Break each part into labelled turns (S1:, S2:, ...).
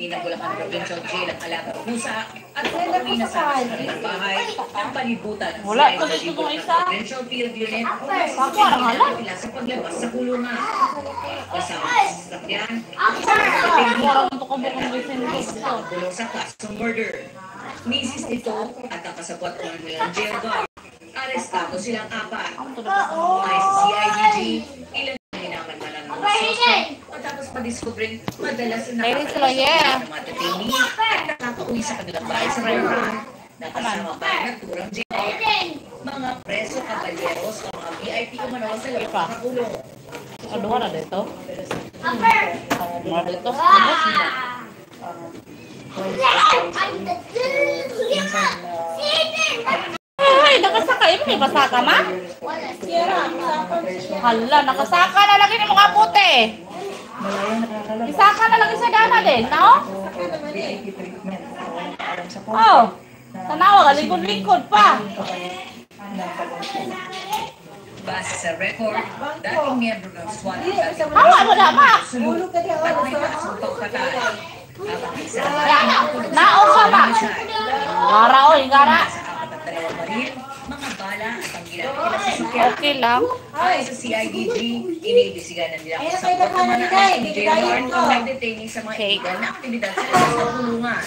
S1: detainee ng Bulacan Provincial Jail ang alagang pusa at uuwi na sa kanilang bahay ng palibutan ng CIDG Bulacan Provincial Field Unit nila sa paglabas sa kulungan. Kasama sa sasakyan, bulong sa kasong murder. Misis nito at ang kasabwat ko nilang jail guard. Arestado silang apat. Ay sa CIDG, ilan hinaman man ang mga suspect matapos pa-discovering madalas na nakakalasan ng mga detainee at nakakauwi sa kanilang bahay sa Rayron. Nakasama pa ang naturang jail. Mga preso kabalyeros o mga VIP umano sa loob ng kulong.
S2: Ano na dito? Ano dito? Ay, nakasakay mo. May basa ka, ma? Hala, nakasaka na lagi ng mga puti. Isaka na lagi sa dana din, no? Oh, tanawa ka, lingkod-lingkod pa.
S1: Base sa record, dating miyembro ng SWAT
S2: Hawa mo na, ma.
S1: at may kasong pagpatay.
S2: Nao ka, ma. Gara, o, gara.
S1: Mga bala at ang ginagawa sa sasakyan.
S2: Okay lang.
S1: Ay sa CIDG, iniimbestigahan na nila kung saan pagkamanaan ng jail guard ang nag-detaining sa mga illegal na aktibidad sa labas ng kulungan.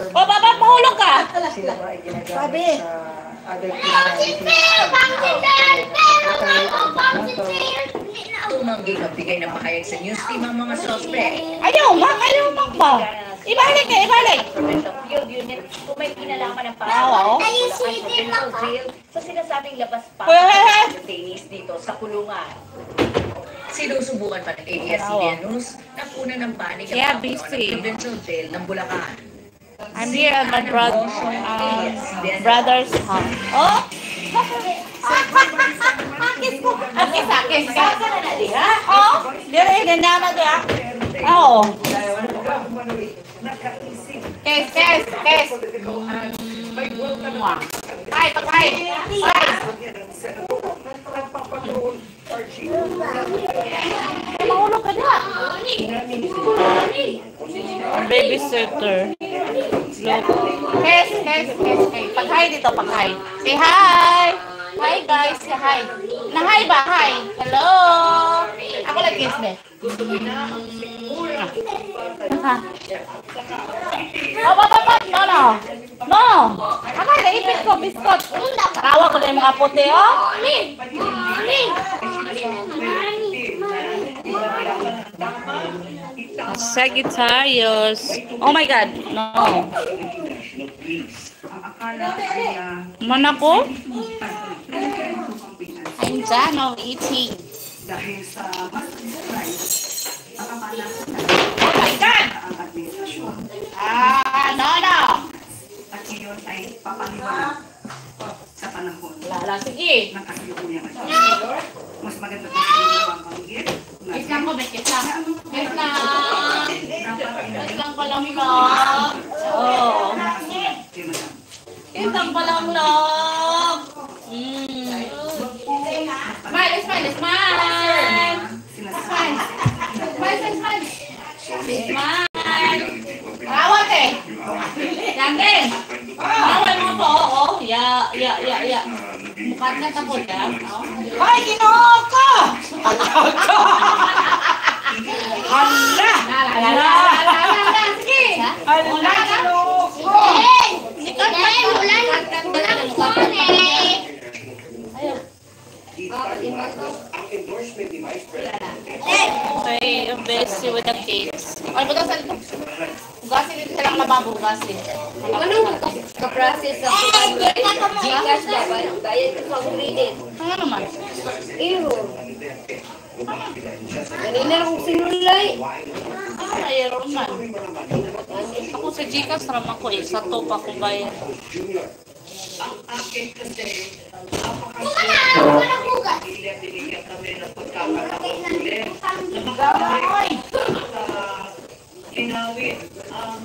S2: O, baba, mahulog ka.
S3: Sabi.
S1: Tumanggi magbigay ng pahayag sa news team ang mga suspect.
S2: Ayaw, ma. Ayaw, ma ba? Ibalik ka, ibalik.
S1: Provincial Field Unit kung may kinalaman ng pahayag provincial jail sa sinasabing labas pa ng detainees dito sa kulungan. Sinusubukan pa ng ABS-CBN News na kuna ng panig ang ng provincial jail ng Bulacan.
S2: I'm here at my brother's house. Oh? Akis ko. Akis ka. Oh? Dire, ganda na diya. Oo. Kes. Ay, patay. Mahulog ka na. Babysitter. Kes. Pag-hi dito, pag-hi. Say hi. Hi guys, say hi. Na-hi ba? Hi. Hello. Ako lang kiss me. No. Akala, naipit ko, biskot. Tarawa ko na yung mga puti, oh. Sagittarius. Oh my God, no. Mana ko? I'm done of eating.
S3: Dahil sa
S2: Oh my God! No.
S3: At iyon ay papaliwanag sa panahon.
S2: Lala, sige.
S3: Ng kasalukuyan. Mas maganda kung hindi mabanggit.
S2: Wait lang ko, wait lang. Wait lang pa lang. Oh. Wait lang pa lang. Smile. Rawat eh. Yan din. Rawat mo po. Oh, ya. Mukat na tapos ya.
S3: Ay, ginoo ka! Hala!
S2: Sige.
S3: Hala, ginoo ko!
S2: Okay, I'm busy with the kids. Ay, bugasan ito. Bugasin dito silang lababo, bugasin.
S4: Ano? Ka-process sa Gcash ba? Bayad ka sa ulitin.
S2: Ano naman?
S4: Iro. Ganina akong sinulay.
S2: Mayroon man. Ako sa Gcash, naman ko eh. Sa to pa kung bayad.
S1: Ang akin kasi, binigyan kami ng pagkakataon ulit. Ginawin ang